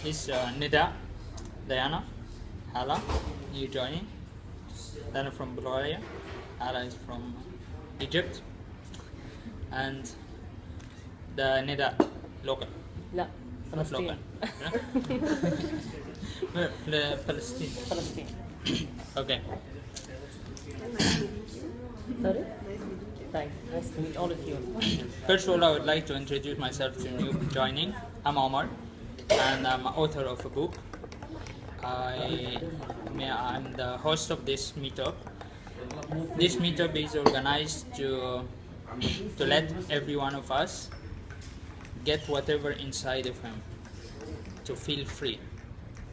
is Nida, Diana, Hala, new joining. Diana from Bulgaria, Hala is from Egypt, and the Nida local. لا Not local. فلسطين Palestine. فلسطين Okay. sorry thanks nice to meet all of you First of all, I would like to introduce myself to new joining. I'm Omar, and I'm author of a book. I'm the host of this meetup. This meetup is organized to let every one of us get whatever inside of him, to feel free,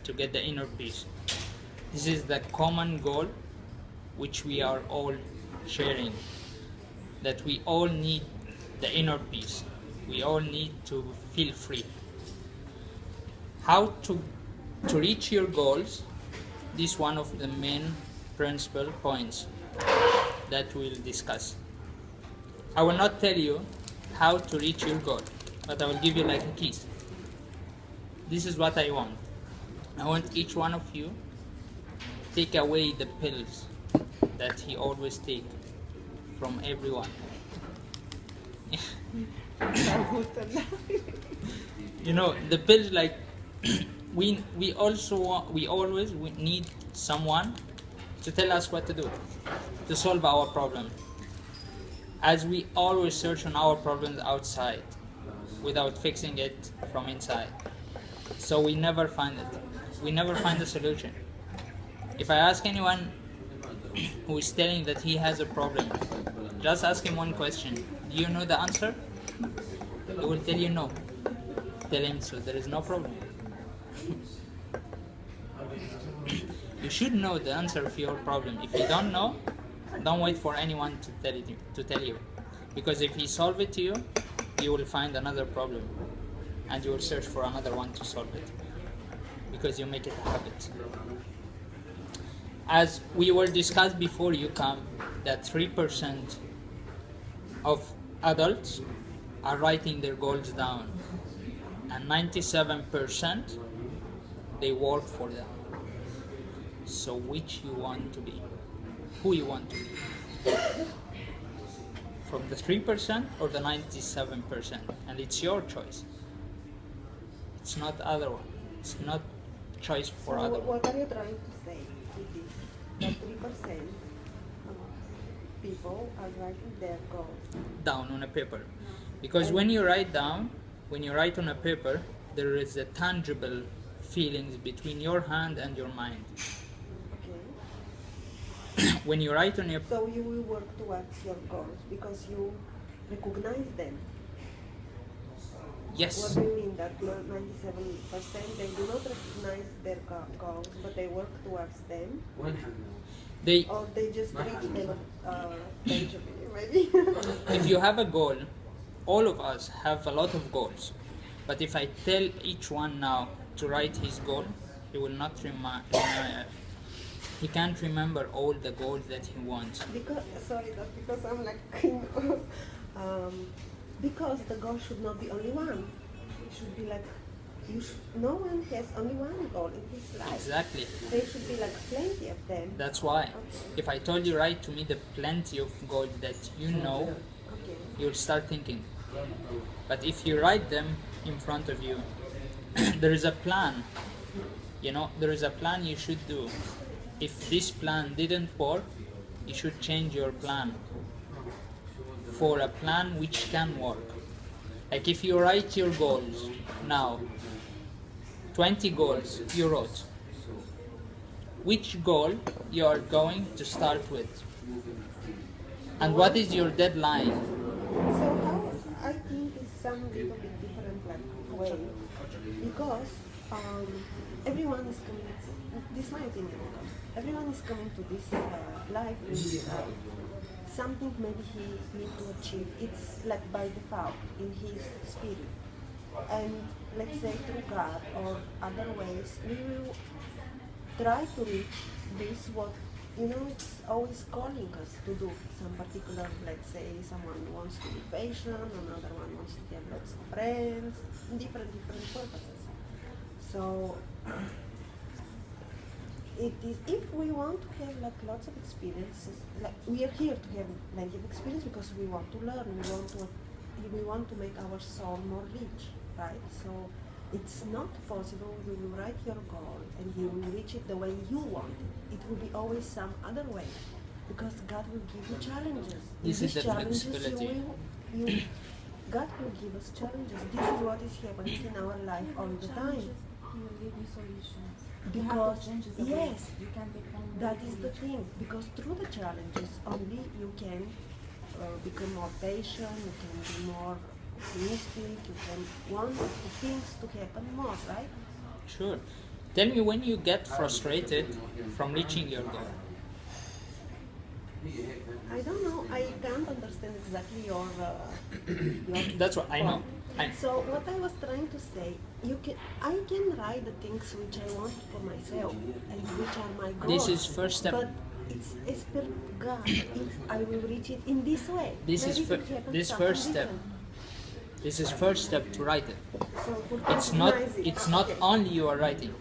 to get the inner peace. This is the common goal which we are all sharing, that we all need the inner peace. We all need to feel free. How to reach your goals, this is one of the main principal points that we'll discuss. I will not tell you how to reach your goal, but I will give you like a keys. This is what I want. I want each one of you take away the pills that he always take from everyone. You know, the pills, like we always need someone to tell us what to do, to solve our problem, as we always search on our problems outside without fixing it from inside. So we never find it. We never find a solution. If I ask anyone who is telling that he has a problem, just ask him one question: do you know the answer? He will tell you no. Tell him so there is no problem. You should know the answer of your problem. If you don't know, don't wait for anyone to tell you. Because if he solve it to you, you will find another problem and you will search for another one to solve it, because you make it a habit. As we were discussed before you come, that 3% of adults are writing their goals down, and 97% they work for them. So which you want to be? Who you want to be? From the 3% or the 97%? And it's your choice. It's not other one. It's not choice for So other one. what are you trying to say with this? That 3% of people are writing their goals. Down on a paper. Because when you write down, when you write on a paper, there is a tangible feelings between your hand and your mind. Okay. When you write on your So you will work towards your goals because you recognize them. yes, What do you mean that 97% they do not recognize their goals, but they work towards them, they or they just reach them tangibly, maybe? if you have a goal, all of us have a lot of goals. But if I tell each one now to write his goal, he will not he can't remember all the goals that he wants. Because that's because I'm like, because the goal should not be only one. It should be like, no one has only one goal in his life. Exactly. There should be like plenty of them. That's why. Okay. If I told you write to me the plenty of goals that you know, Okay. you'll start thinking. But if you write them in front of you, there is a plan. You know, there is a plan you should do. If this plan didn't work, you should change your plan for a plan which can work. Like if you write your goals now, 20 goals you wrote, which goal you are going to start with? And what is your deadline? So how I think is some little bit different like way, because everyone is coming. This is my opinion. Everyone is coming to this life with something maybe he needs to achieve. It's like by default in his spirit. And let's say through God or other ways, we will try to reach this what it's always calling us to do. Some particular, let's say, someone wants to be patient, another one wants to have lots of friends, different purposes. So it is, if we want to have like lots of experiences, like we are here to have plenty of experience because we want to learn, we want to make our soul more rich, right? So it's not possible you will write your goal and you will reach it the way you want it. It will be always some other way because God will give you challenges. This In is these the challenges flexibility. God will give us challenges. This is what is happening in our life all the time. He will give you solutions. Because yes, you can become that is the thing. Because through the challenges, only you can become more patient. You can be more optimistic. You can want things to happen more, right? Sure. Tell me when you get frustrated from reaching your goal. I don't know. I can't understand exactly your. That's what I know. So what I was trying to say, I can write the things which I want for myself and which are my goals. This is first step. But it's per God if I will reach it in this way. This is Maybe it happens this something first step. different. This is first step to write it. So for It's compromising, not okay. only you are writing.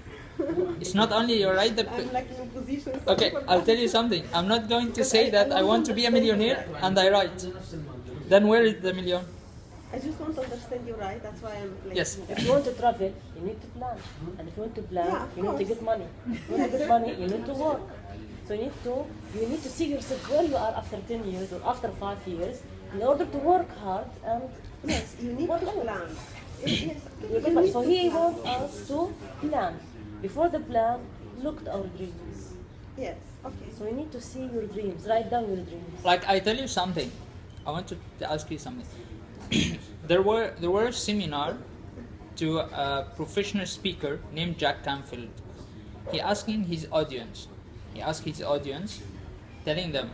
It's not only you write the. I'm like in a position. Okay, I'll tell you something. I'm not going to say that I want to be a millionaire and I write. Then where is the million? I just want to understand you right. That's why I'm. Like, Yes. If you want to travel, you need to plan. And if you want to plan, Yeah, of you need to course. get money. If you want to get money, you need to work. So you need to see yourself where you are after 10 years or after 5 years in order to work hard and Yes, you need work to hard. plan. Yes, You get money. So he wants us to plan. Before the plan, look at our dreams. Yes. Okay. So you need to see your dreams. Write down your dreams. Like I tell you something. I want to ask you something. there were a seminar to a professional speaker named Jack Canfield. He asked his audience, telling them,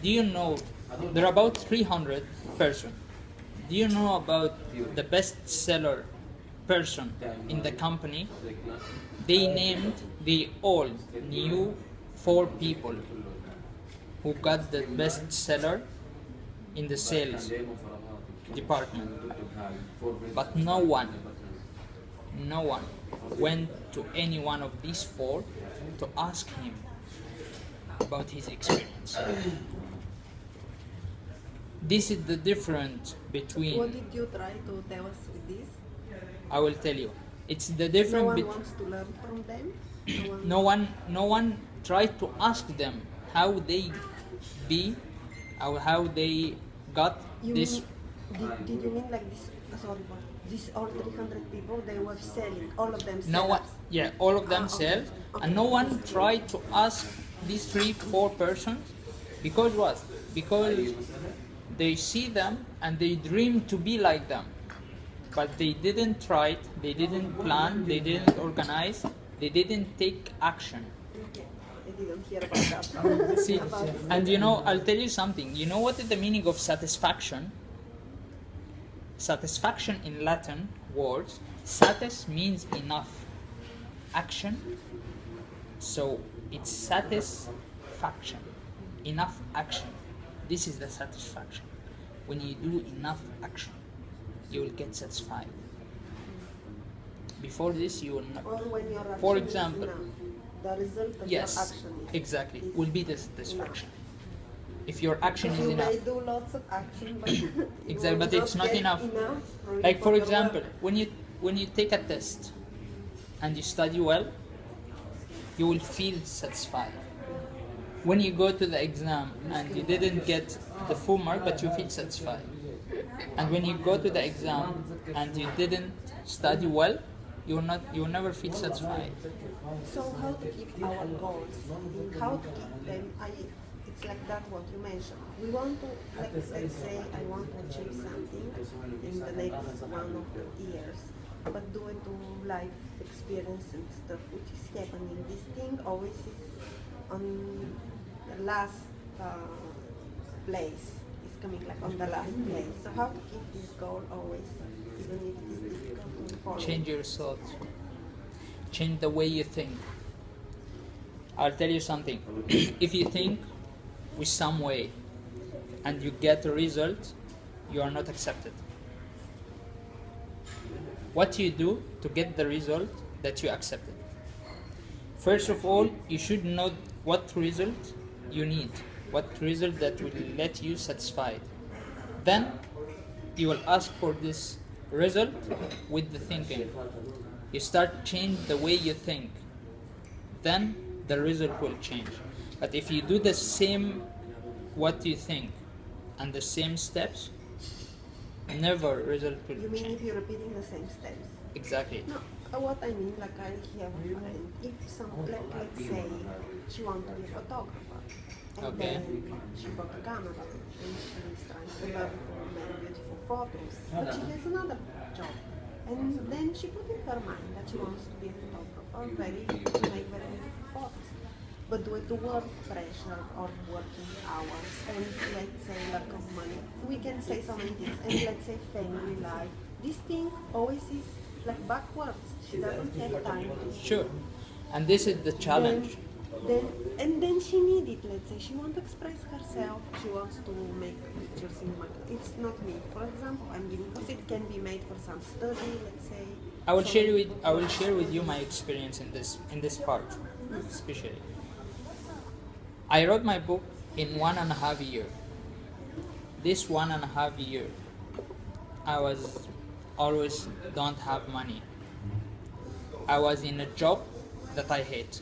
do you know, there are about 300 persons. Do you know about the bestseller person in the company? They all knew 4 people who got the bestseller in the sales department. But no one went to any one of these 4 to ask him about his experience. This is the difference between. What did you try to tell us with this? I will tell you. It's the No difference one between. wants to learn from them. No one tried to ask them how they got You this. mean, did you mean like this? Sorry, but these all 300 people they were selling, all of them. No one, sellers. yeah, all of them Ah, okay. sell, Okay. and no one tried to ask these 3-4 persons because what? Because they see them and they dream to be like them, but they didn't try it, they didn't plan, they didn't organize, they didn't take action. Okay. I didn't hear about that. See, About this. and you know, I'll tell you something. You know what is the meaning of satisfaction? Satisfaction in Latin words, satis means enough. Action. So it's satisfaction. Enough action. This is the satisfaction. When you do enough action, you will get satisfied. Before this, you will not. Or when your action For is example, enough, the result of yes, your action is exactly, is will be the satisfaction. If your action is You enough. may do lots of action, but you Exactly, will but it's not get enough. really Like for your example, work. when you take a test and you study well, you will feel satisfied. When you go to the exam and you didn't get the full mark, but you feel satisfied. And when you go to the exam and you didn't study well, you will never feel satisfied. So how to keep our goals? How to keep them? It's like that what you mentioned. We want to, like, let's say I want to achieve something in the next 1 or 2 years, but due to life experience and stuff which is happening, this thing always is on the last place. It's coming like on the last place. So how to keep this goal always, even if it is difficult to follow? Change your thoughts. Change the way you think. I'll tell you something. If you think with some way and you get a result, you are not accepted. What you do to get the result, that you accept it. First of all, you should know what result you need, what result that will let you satisfied. Then you will ask for this result with the thinking. You start change the way you think, then the result will change. But if you do the same what you think and the same steps, never result will You mean change. if you're repeating the same steps? Exactly. No, what I mean, like I hear a friend, if let's say she wants to be a photographer, and Okay. then she bought a camera, and she's trying to learn to make beautiful photos, but she has another job. And then she put in her mind that she wants to be a photographer, to make very beautiful photos. But with the work pressure or working hours and let's say lack of money, we can say so many things. And let's say family life, this thing always is like backwards. She doesn't have time to. Sure. And this is the challenge. Then she need it. Let's say she wants to express herself. She wants to make pictures in my. It's not me. For example, I'm giving because it can be made for some study. Let's say. I will So- share with you my experience in this part, especially. I wrote my book in 1.5 years. This 1.5 year, I was always don't have money. I was in a job that I hate.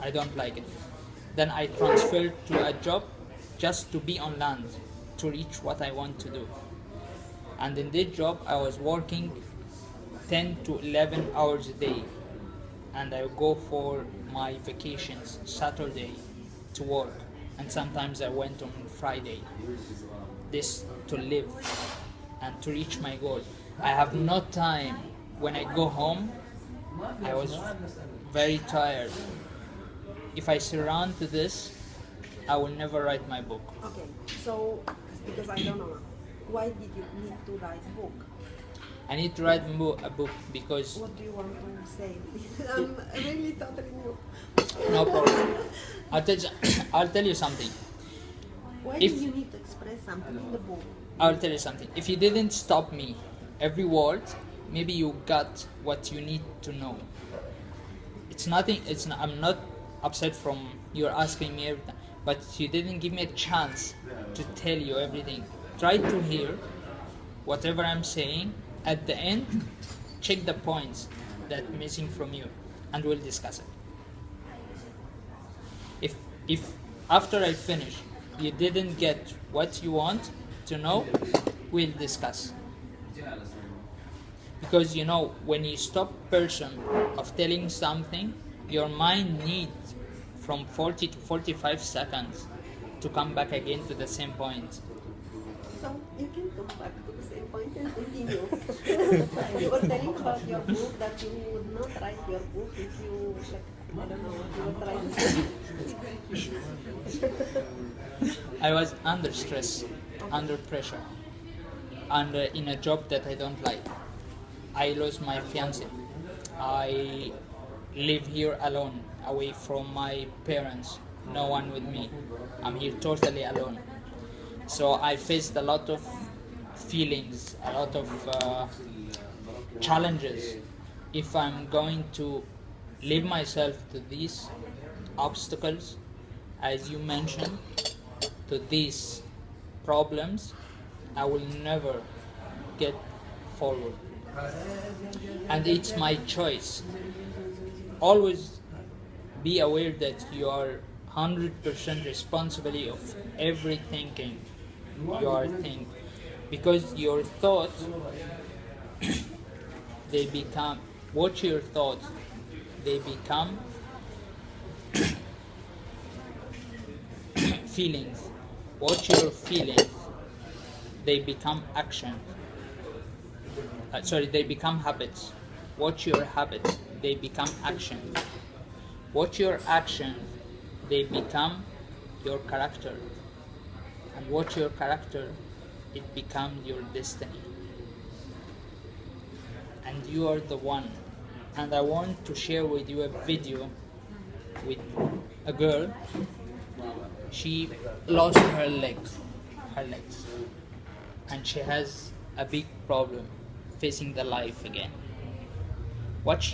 I don't like it. Then I transferred to a job just to be on land, to reach what I want to do. And in this job, I was working 10 to 11 hours a day, and I would go for my vacations Saturday to work, and sometimes I went on Friday. This to live and to reach my goal. I have no time. When I go home, I was very tired. If I surround to this, I will never write my book. Okay, so because I don't know, why did you need to write a book? I need to write a book because What do you want to say? I'm really totally new. no problem. I'll tell you something. Why If- do you need to express something in the book? I'll tell you something. If you didn't stop me every word, maybe you got what you need to know. It's nothing. I'm not upset from you're asking me everything, but you didn't give me a chance to tell you everything. Try to hear whatever I'm saying. At the end, check the points that missing from you, and we'll discuss it. If after I finish you didn't get what you want to know, we'll discuss. Because you know, when you stop person of telling something, your mind needs from 40 to 45 seconds to come back again to the same point. So you can come back to the same point and continue. You were telling about your book that you would not write your book if you, like, I don't know what you were trying to say. I was under stress, under pressure, and in a job that I don't like. I lost my fiancé. I live here alone, away from my parents. No one with me. I'm here totally alone. So I faced a lot of feelings, a lot of challenges. If I'm going to leave myself to these obstacles, as you mentioned, to these problems, I will never get forward. And it's my choice. Always be aware that you are 100% responsibility of every thinking you are thinking, because your thoughts they become what your thoughts they become feelings. What your feelings they become action. They become habits. What your habits they become actions. What your actions they become your character. And what your character it becomes your destiny. And you are the one. And I want to share with you a video with a girl. She lost her legs, and she has a big problem facing the life again. Watch